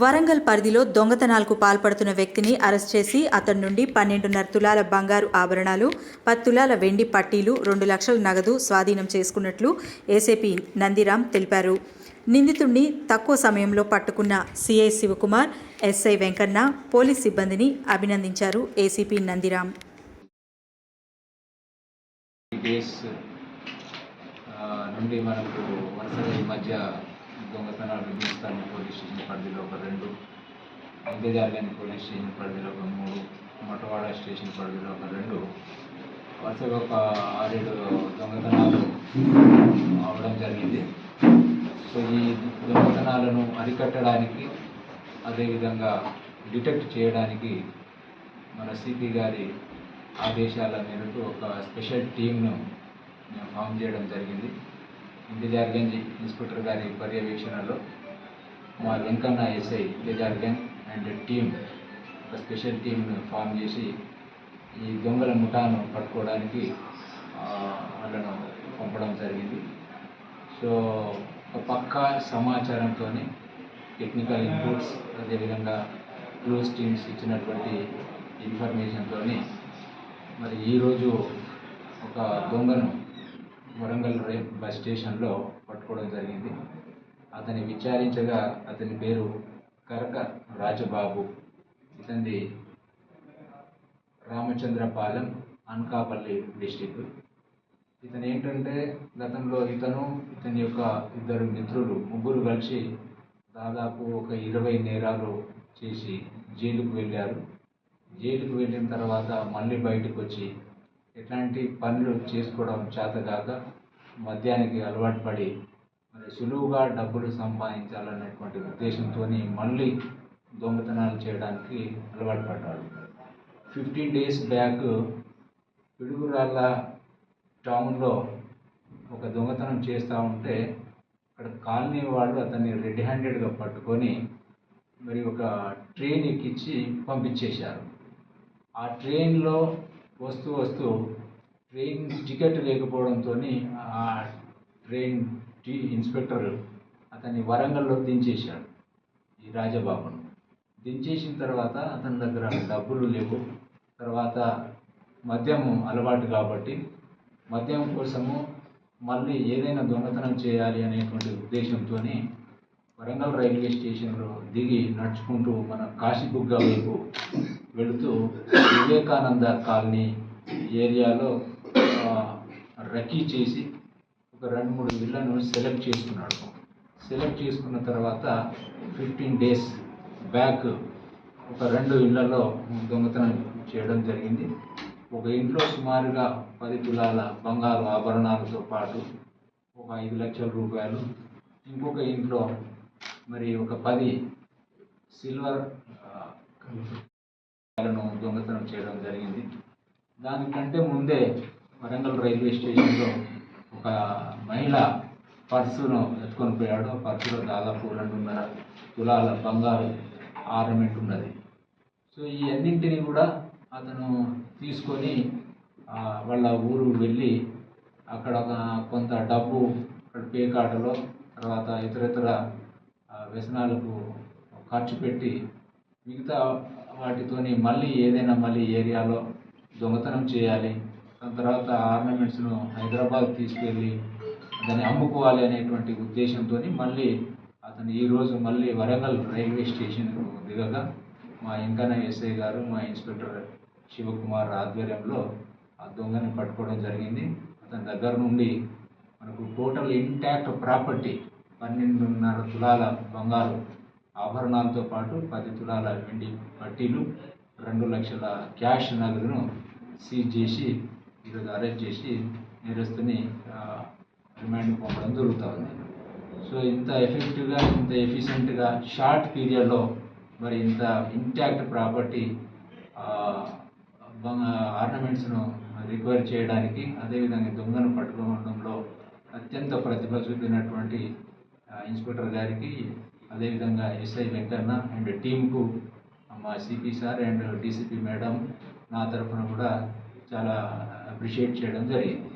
వరంగల్ పరిధిలో దొంగతనాలకు పాల్పడుతున్న వ్యక్తిని అరెస్ట్ చేసి అతని నుండి 12.5 తులాల బంగారు ఆభరణాలు, 10 తులాల వెండి పట్టీలు, 2 లక్షల నగదు స్వాధీనం చేసుకున్నట్లు ఏసీపీ నందిరాం తెలిపారు. నిందితుడిని తక్కువ సమయంలో పట్టుకున్న CI Shivakumar, SI Venkanna, police సిబ్బందిని అభినందించారు ఏసీపీ నందిరాం. నుండి మనకు వరుసగా ఈ మధ్య దొంగతనాలు హిందుస్థాన్ పోలీస్ స్టేషన్ పరిధిలో ఒక 2, ఇంతజార్గంజ్ పోలీస్ స్టేషన్ పరిధిలో ఒక 3, మటవాడ స్టేషన్ పరిధిలో ఒక 2, వరుసగా ఒక 6-7 దొంగతనాలు అవడం జరిగింది. సో ఈ దొంగతనాలను అరికట్టడానికి, అదేవిధంగా డిటెక్ట్ చేయడానికి మన సిపి గారి ఆదేశాల మేరకు ఒక స్పెషల్ టీమ్ను మేము ఫామ్ చేయడం జరిగింది. ఇంతజార్గంజ్ ఇన్స్పెక్టర్ గారి పర్యవేక్షణలో మా Venkanna SI Intezargunj and team ఒక స్పెషల్ టీమ్ను ఫామ్ చేసి ఈ దొంగల ముఠాను పట్టుకోవడానికి వాళ్ళను పంపడం జరిగింది. సో ఒక పక్కా సమాచారంతో, టెక్నికల్ ఇన్పుట్స్, అదేవిధంగా క్లూస్ టీమ్స్ ఇచ్చినటువంటి ఇన్ఫర్మేషన్తో మరి ఈరోజు ఒక దొంగను వరంగల్ బస్ స్టేషన్లో పట్టుకోవడం జరిగింది. అతన్ని విచారించగా అతని పేరు కరక రాజబాబు, ఇతనిది రామచంద్రపాలెం, అనకాపల్లి డిస్టిక్. ఇతను ఏంటంటే గతంలో ఇతని యొక్క 2 మిత్రులు, ముగ్గురు కలిసి దాదాపు ఒక 20 నేరాలు చేసి జైలుకు వెళ్ళారు. జైలుకు వెళ్ళిన తర్వాత మళ్ళీ బయటకు వచ్చి ఎట్లాంటి పనులు చేసుకోవడం చేతగాక మద్యానికి అలవాటు పడి మరి సులువుగా డబ్బులు సంపాదించాలనేటువంటి ఉద్దేశంతో మళ్ళీ దొంగతనాలు చేయడానికి అలవాటు పడ్డాడు. 15 days బ్యాక్ పిడుగురాళ్ళ టౌన్లో ఒక దొంగతనం చేస్తూ ఉంటే అక్కడ కాలనీ వాళ్ళు అతన్ని రెడ్ హ్యాండెడ్గా పట్టుకొని మరి ఒక ట్రైన్ ఎక్కించి పంపించేశారు. ఆ ట్రైన్లో వస్తూ ట్రైన్ టికెట్ లేకపోవడంతో ఆ ట్రైన్ ఇన్స్పెక్టర్ అతన్ని వరంగల్లో దించేశాడు. ఈ రాజబాబును దించేసిన తర్వాత అతని దగ్గర డబ్బులు లేవు. తర్వాత మద్యం అలవాటు కాబట్టి మద్యం కోసము మళ్ళీ ఏదైనా దొంగతనం చేయాలి అనేటువంటి ఉద్దేశంతో వరంగల్ రైల్వే స్టేషన్లో దిగి నడుచుకుంటూ మన కాశీబుగ్గ వైపు వెళుతూ వివేకానంద కాలనీ ఏరియాలో రకీ చేసి ఒక 2-3 ఇళ్లను సెలెక్ట్ చేసుకున్నాడు. సెలెక్ట్ చేసుకున్న తర్వాత 15 days బ్యాక్ ఒక 2 ఇళ్లలో దొంగతనం చేయడం జరిగింది. ఒక ఇంట్లో సుమారుగా 10 తులాల బంగారు ఆభరణాలతో పాటు ఒక 5 లక్షల రూపాయలు, ఇంకొక ఇంట్లో మరి ఒక 10 సిల్వర్ దొంగతనం చేయడం జరిగింది. దానికంటే ముందే వరంగల్ రైల్వే స్టేషన్లో ఒక మహిళ పర్సును ఎత్తుకొని పోయాడు. ఆ పర్సులో దాదాపు 2.5 తులాల బంగారు ఆర్నమెంట్ ఉన్నది. సో ఈ అన్నింటినీ కూడా అతను తీసుకొని వాళ్ళ ఊరు వెళ్ళి అక్కడ కొంత డబ్బు పేకాటలో, తర్వాత ఇతర వ్యసనాలకు ఖర్చు పెట్టి మిగతా వాటితోని మళ్ళీ ఏరియాలో దొంగతనం చేయాలి, దాని తర్వాత ఆర్నమెంట్స్ను హైదరాబాద్ తీసుకెళ్ళి దాన్ని అమ్ముకోవాలి అనేటువంటి ఉద్దేశంతో మళ్ళీ అతను ఈరోజు మళ్ళీ వరంగల్ రైల్వే స్టేషన్కు దిగగా మా వెంకన్న ఎస్ఐ గారు, మా ఇన్స్పెక్టర్ శివకుమార్ ఆధ్వర్యంలో ఆ దొంగని పట్టుకోవడం జరిగింది. అతని దగ్గర నుండి మనకు టోటల్ ఇంటాక్ట్ ప్రాపర్టీ 12.5 తులాల బంగారు ఆభరణాలతో పాటు 10 తులాల వెండి పట్టీలు, 2 లక్షల క్యాష్ నగదును సీజ్ చేసి ఈరోజు అరెస్ట్ చేసి నేరస్తుని రిమాండ్కి పంపడం జరుగుతుంది. సో ఇంత ఎఫెక్టివ్గా, ఇంత ఎఫిషియెంట్గా షార్ట్ పీరియడ్లో మరి ఇంత ఇంటాక్ట్ ప్రాపర్టీ ఆర్నమెంట్స్ను రికవర్ చేయడానికి, అదేవిధంగా దొంగను పట్టుకోవడంలో అత్యంత ప్రతిభ చూపినటువంటి ఇన్స్పెక్టర్ గారికి, అదేవిధంగా ఎస్ఐ వెంకన్న అండ్ టీంకు మా CP sir and DCP madam నా తరఫున కూడా చాలా అప్రిషియేట్ చేయడం జరిగింది.